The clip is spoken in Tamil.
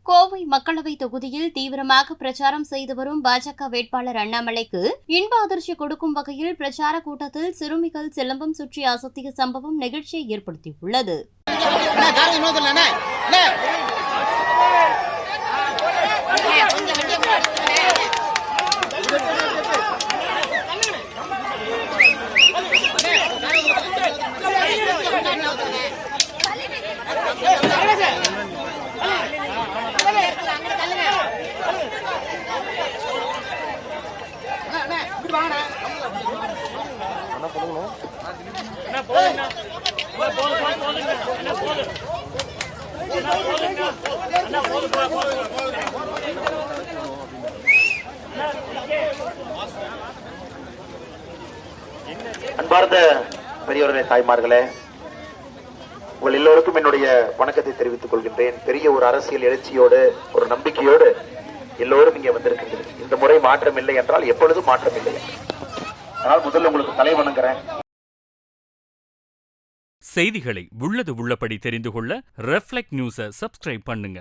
கோவை மக்களவை தொகுதியில் தீவிரமாக பிரச்சாரம் செய்து வரும் பாஜக வேட்பாளர் அண்ணாமலைக்கு இன்ப அதிர்ச்சி கொடுக்கும் வகையில் பிரச்சார கூட்டத்தில் சிறுமிகள் சிலம்பம் சுற்றி அசத்திய சம்பவம் நெகிழ்ச்சியை ஏற்படுத்தியுள்ளது. அன்பார்ந்த பெரியவர்களே, தாய்மார்களே, உங்கள் எல்லோருக்கும் என்னுடைய வணக்கத்தை தெரிவித்துக் கொள்கின்றேன். பெரிய ஒரு அரசியல் எழுச்சியோடு, ஒரு நம்பிக்கையோடு எல்லோரும் இங்கே வந்திருக்கின்றனர். இந்த முறை மாற்றம் இல்லை என்றால் எப்பொழுதும் மாற்றம் இல்லை. ஆனால் முதல்ல உங்களுக்கு தலை வணங்குறேன். செய்திகளை உள்ளது உள்ளபடி தெரிந்து கொள்ள ரெஃப்ளெக்ட் நியூஸை சப்ஸ்கிரைப் பண்ணுங்க.